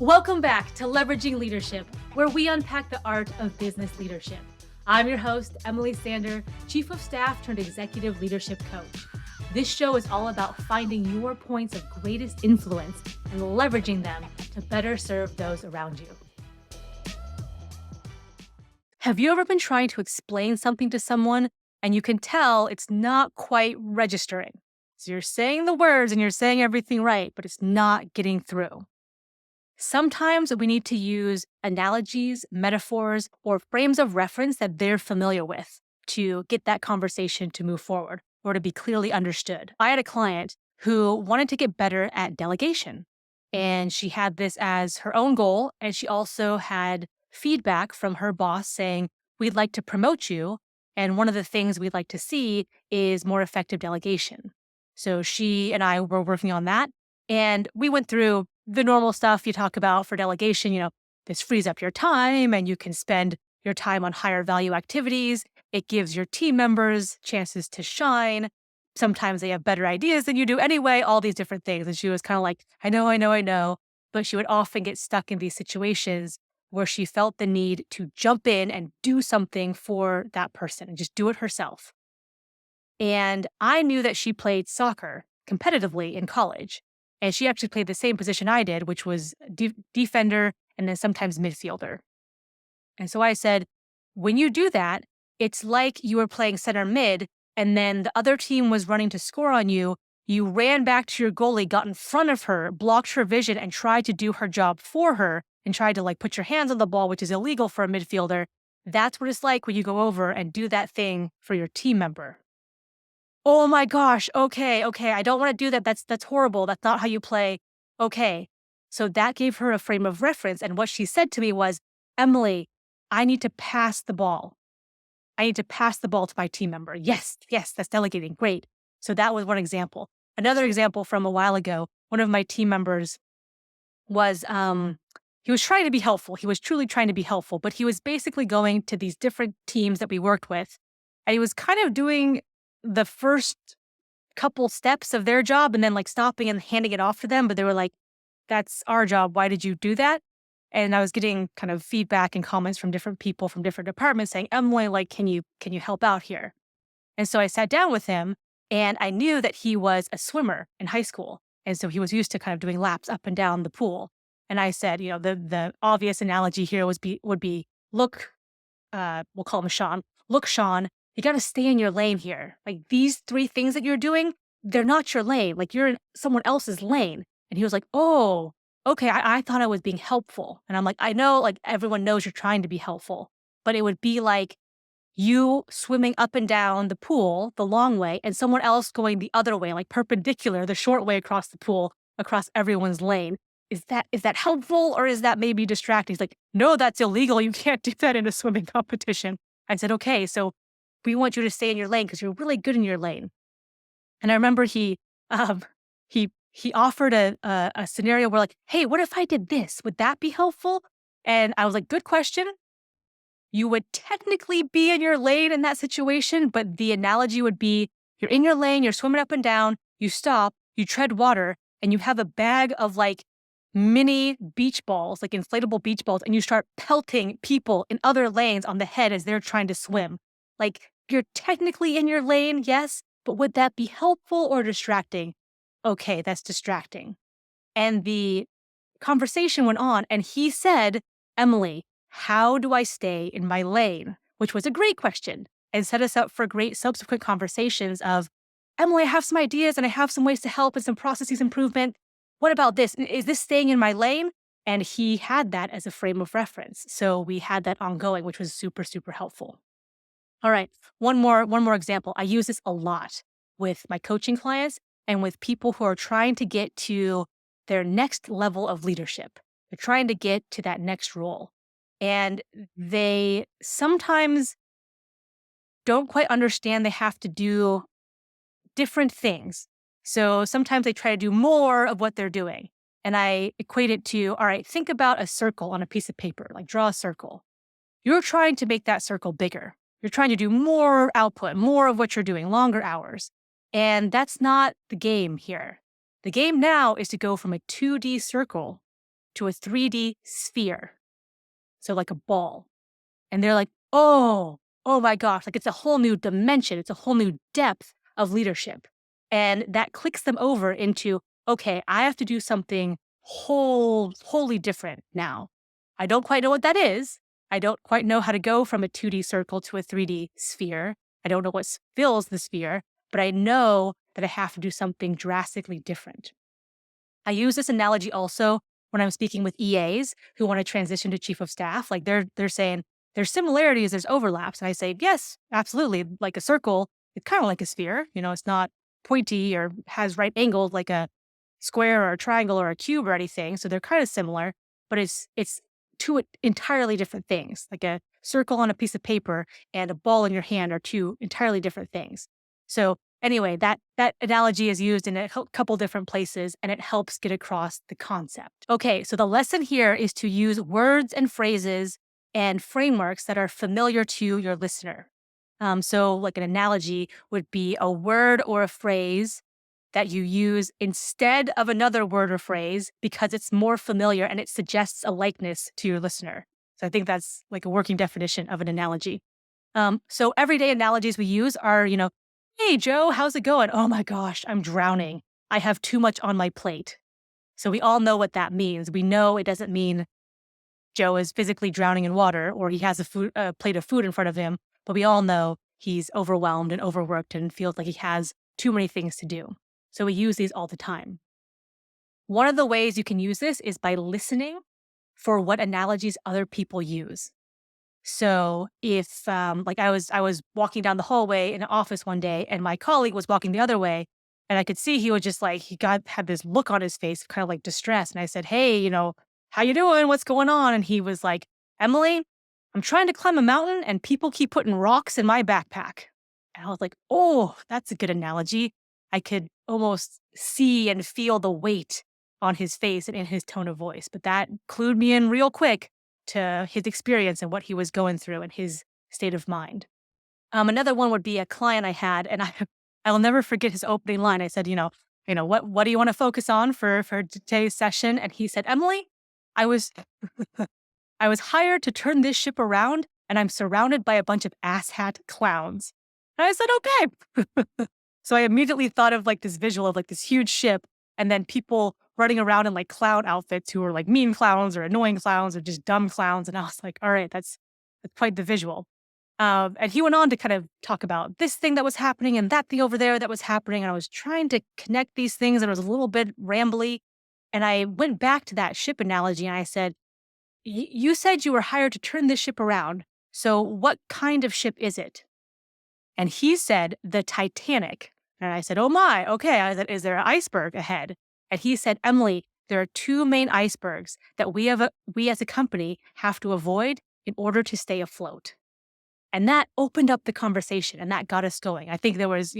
Welcome back to Leveraging Leadership, where we unpack the art of business leadership. I'm your host, Emily Sander, Chief of Staff turned Executive Leadership Coach. This show is all about finding your points of greatest influence and leveraging them to better serve those around you. Have you ever been trying to explain something to someone and you can tell it's not quite registering? So you're saying the words and you're saying everything right, but it's not getting through. Sometimes we need to use analogies, metaphors, or frames of reference that they're familiar with to get that conversation to move forward or to be clearly understood. I had a client who wanted to get better at delegation, and she had this as her own goal, and she also had feedback from her boss saying, "We'd like to promote you, and one of the things we'd like to see is more effective delegation." So she and I were working on that, and we went through the normal stuff you talk about for delegation. This frees up your time and you can spend your time on higher value activities. It gives your team members chances to shine. Sometimes they have better ideas than you do anyway, all these different things. And she was kind of like, I know. But she would often get stuck in these situations where she felt the need to jump in and do something for that person and just do it herself. And I knew that she played soccer competitively in college. And she actually played the same position I did, which was defender and then sometimes midfielder. And so I said, when you do that, it's like you were playing center mid and then the other team was running to score on you. You ran back to your goalie, got in front of her, blocked her vision and tried to do her job for her and tried to put your hands on the ball, which is illegal for a midfielder. That's what it's like when you go over and do that thing for your team member. Oh my gosh, okay, I don't want to do that. That's horrible. That's not how you play. Okay. So that gave her a frame of reference. And what she said to me was, Emily, I need to pass the ball. I need to pass the ball to my team member. Yes, that's delegating. Great. So that was one example. Another example from a while ago, one of my team members was, he was trying to be helpful. He was truly trying to be helpful, but he was basically going to these different teams that we worked with. And he was kind of doing the first couple steps of their job and then stopping and handing it off to them. But they were like, that's our job. Why did you do that? And I was getting kind of feedback and comments from different people from different departments saying, Emily, can you help out here? And so I sat down with him and I knew that he was a swimmer in high school. And so he was used to kind of doing laps up and down the pool. And I said, the obvious analogy here would be, look, we'll call him Sean. Look, Sean, you got to stay in your lane here. These three things that you're doing, they're not your lane. You're in someone else's lane. And he was like, oh, okay. I thought I was being helpful. And I'm like, I know, everyone knows you're trying to be helpful, but it would be like you swimming up and down the pool the long way and someone else going the other way, perpendicular, the short way across the pool, across everyone's lane. Is that helpful or is that maybe distracting? He's like, no, that's illegal. You can't do that in a swimming competition. I said, okay, so we want you to stay in your lane because you're really good in your lane. And I remember he offered a scenario where hey, what if I did this? Would that be helpful? And I was like, good question. You would technically be in your lane in that situation, but the analogy would be you're in your lane, you're swimming up and down, you stop, you tread water, and you have a bag of mini beach balls, inflatable beach balls, and you start pelting people in other lanes on the head as they're trying to swim. You're technically in your lane, yes, but would that be helpful or distracting? Okay, that's distracting. And the conversation went on, and he said, Emily, how do I stay in my lane? Which was a great question and set us up for great subsequent conversations of, Emily, I have some ideas and I have some ways to help and some processes improvement. What about this? Is this staying in my lane? And he had that as a frame of reference. So we had that ongoing, which was super, super helpful. All right, one more example. I use this a lot with my coaching clients and with people who are trying to get to their next level of leadership. They're trying to get to that next role. And they sometimes don't quite understand they have to do different things. So sometimes they try to do more of what they're doing. And I equate it to, all right, think about a circle on a piece of paper, draw a circle. You're trying to make that circle bigger. You're trying to do more output, more of what you're doing, longer hours. And that's not the game here. The game now is to go from a 2D circle to a 3D sphere. So like a ball. And they're like, oh my gosh, like it's a whole new dimension. It's a whole new depth of leadership. And that clicks them over into, okay, I have to do something wholly different now. I don't quite know what that is. I don't quite know how to go from a 2D circle to a 3D sphere. I don't know what fills the sphere, but I know that I have to do something drastically different. I use this analogy also when I'm speaking with EAs who want to transition to chief of staff. Like they're saying there's similarities, there's overlaps. And I say, yes, absolutely. Like a circle, it's kind of like a sphere. It's not pointy or has right angles like a square or a triangle or a cube or anything. So they're kind of similar, but it's two entirely different things. Like a circle on a piece of paper and a ball in your hand are two entirely different things. So anyway, that analogy is used in a couple different places, and it helps get across the concept. Okay, so the lesson here is to use words and phrases and frameworks that are familiar to your listener. So like an analogy would be a word or a phrase that you use instead of another word or phrase because it's more familiar and it suggests a likeness to your listener. So I think that's like a working definition of an analogy. So everyday analogies we use are, hey, Joe, how's it going? Oh my gosh, I'm drowning. I have too much on my plate. So we all know what that means. We know it doesn't mean Joe is physically drowning in water or he has a plate of food in front of him, but we all know he's overwhelmed and overworked and feels like he has too many things to do. So we use these all the time. One of the ways you can use this is by listening for what analogies other people use. So if like I was walking down the hallway in an office one day and my colleague was walking the other way and I could see he was just like, had this look on his face, kind of like distress. And I said, hey, how you doing? What's going on? And he was like, Emily, I'm trying to climb a mountain and people keep putting rocks in my backpack. And I was like, oh, that's a good analogy. I could almost see and feel the weight on his face and in his tone of voice. But that clued me in real quick to his experience and what he was going through and his state of mind. Another one would be a client I had, and I'll never forget his opening line. I said, what do you want to focus on for today's session? And he said, Emily, I was I was hired to turn this ship around, and I'm surrounded by a bunch of asshat clowns. And I said, okay. So I immediately thought of like this visual of like this huge ship and then people running around in like clown outfits who are like mean clowns or annoying clowns or just dumb clowns. And I was like, all right, that's quite the visual. And he went on to kind of talk about this thing that was happening and that thing over there that was happening. And I was trying to connect these things and it was a little bit rambly. And I went back to that ship analogy and I said, you said you were hired to turn this ship around. So what kind of ship is it? And he said, the Titanic. And I said, oh my, okay. I said, is there an iceberg ahead? And he said, Emily, there are two main icebergs that we as a company have to avoid in order to stay afloat. And that opened up the conversation and that got us going. I think there was,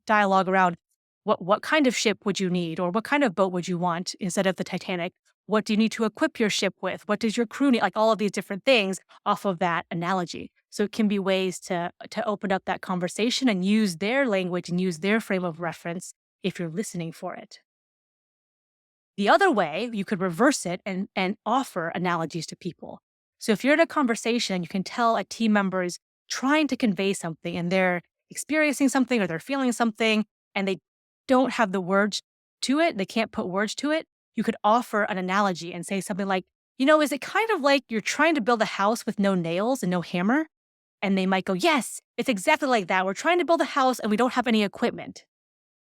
dialogue around what kind of ship would you need or what kind of boat would you want instead of the Titanic? What do you need to equip your ship with? What does your crew need? Like all of these different things off of that analogy. So it can be ways to open up that conversation and use their language and use their frame of reference if you're listening for it. The other way, you could reverse it and offer analogies to people. So if you're in a conversation, you can tell a team member is trying to convey something and they're experiencing something or they're feeling something and they don't have the words to it, they can't put words to it, you could offer an analogy and say something like, is it kind of like you're trying to build a house with no nails and no hammer? And they might go, yes, it's exactly like that. We're trying to build a house and we don't have any equipment.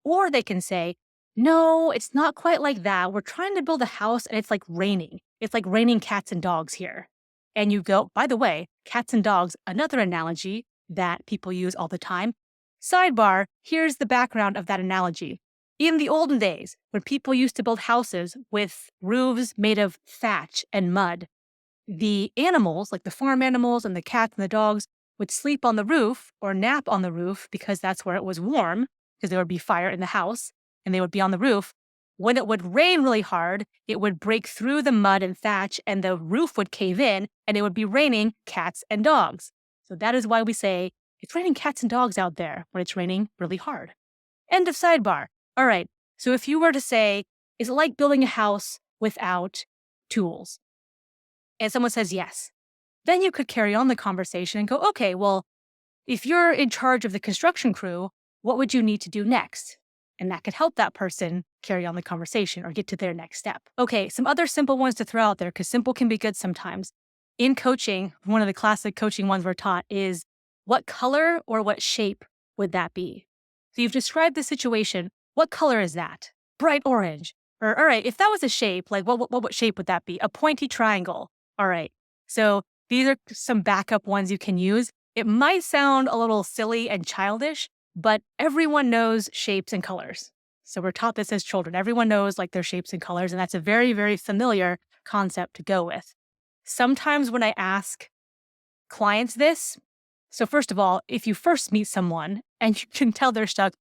Or they can say, no, it's not quite like that. We're trying to build a house and it's like raining. It's like raining cats and dogs here. And you go, by the way, cats and dogs, another analogy that people use all the time. Sidebar, here's the background of that analogy. In the olden days, when people used to build houses with roofs made of thatch and mud, the animals, like the farm animals and the cats and the dogs, would sleep on the roof or nap on the roof because that's where it was warm, because there would be fire in the house, and they would be on the roof. When it would rain really hard, it would break through the mud and thatch, and the roof would cave in, and it would be raining cats and dogs. So that is why we say, it's raining cats and dogs out there when it's raining really hard. End of sidebar. All right, so if you were to say, is it like building a house without tools? And someone says yes. Then you could carry on the conversation and go, okay, well, if you're in charge of the construction crew, what would you need to do next? And that could help that person carry on the conversation or get to their next step. Okay, some other simple ones to throw out there, because simple can be good sometimes. In coaching, one of the classic coaching ones we're taught is, what color or what shape would that be? So you've described the situation. What color is that? Bright orange. Or, all right, if that was a shape, like what shape would that be? A pointy triangle. All right. So these are some backup ones you can use. It might sound a little silly and childish, but everyone knows shapes and colors. So we're taught this as children. Everyone knows like their shapes and colors, and that's a very, very familiar concept to go with. Sometimes when I ask clients this, so first of all, if you first meet someone and you can tell they're stuck,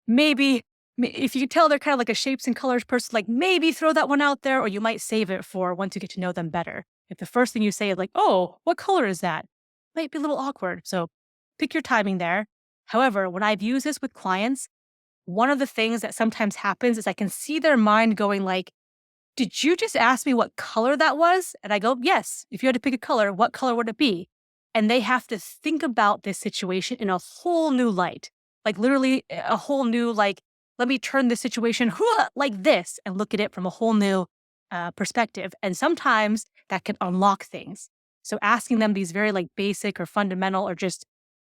maybe if you can tell they're kind of like a shapes and colors person, like maybe throw that one out there, or you might save it for once you get to know them better. If the first thing you say is like, oh, what color is that? Might be a little awkward. So pick your timing there. However, when I've used this with clients, one of the things that sometimes happens is I can see their mind going like, did you just ask me what color that was? And I go, yes. If you had to pick a color, what color would it be? And they have to think about this situation in a whole new light, like literally a whole new, like, let me turn this situation like this and look at it from a whole new perspective. And sometimes that can unlock things. So asking them these very like basic or fundamental or just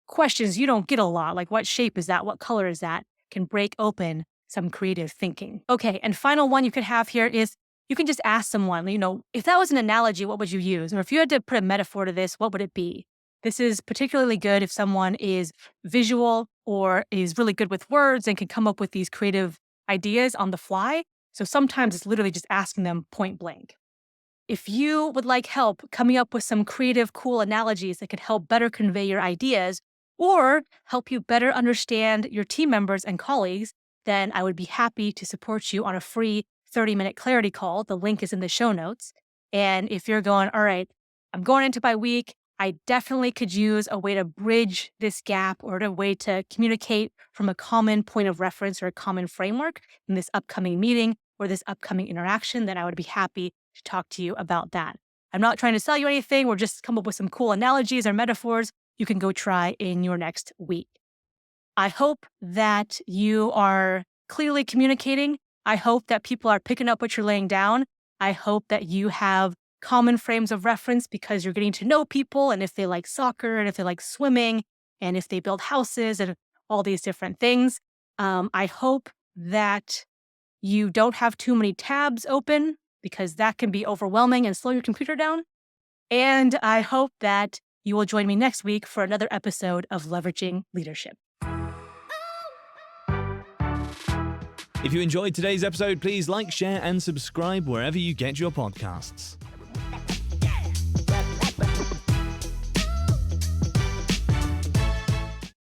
questions you don't get a lot, like what shape is that? What color is that? Can break open some creative thinking. Okay, and final one you could have here is you can just ask someone, if that was an analogy, what would you use? Or if you had to put a metaphor to this, what would it be? This is particularly good if someone is visual or is really good with words and can come up with these creative ideas on the fly. So sometimes it's literally just asking them point blank. If you would like help coming up with some creative, cool analogies that could help better convey your ideas or help you better understand your team members and colleagues, then I would be happy to support you on a free 30-minute clarity call. The link is in the show notes. And if you're going, all right, I'm going into my week, I definitely could use a way to bridge this gap or a way to communicate from a common point of reference or a common framework in this upcoming meeting or this upcoming interaction, then I would be happy to talk to you about that. I'm not trying to sell you anything. We're just come up with some cool analogies or metaphors you can go try in your next week. I hope that you are clearly communicating. I hope that people are picking up what you're laying down. I hope that you have common frames of reference because you're getting to know people and if they like soccer and if they like swimming and if they build houses and all these different things. I hope that you don't have too many tabs open because that can be overwhelming and slow your computer down. And I hope that you will join me next week for another episode of Leveraging Leadership. If you enjoyed today's episode, please like, share, and subscribe wherever you get your podcasts.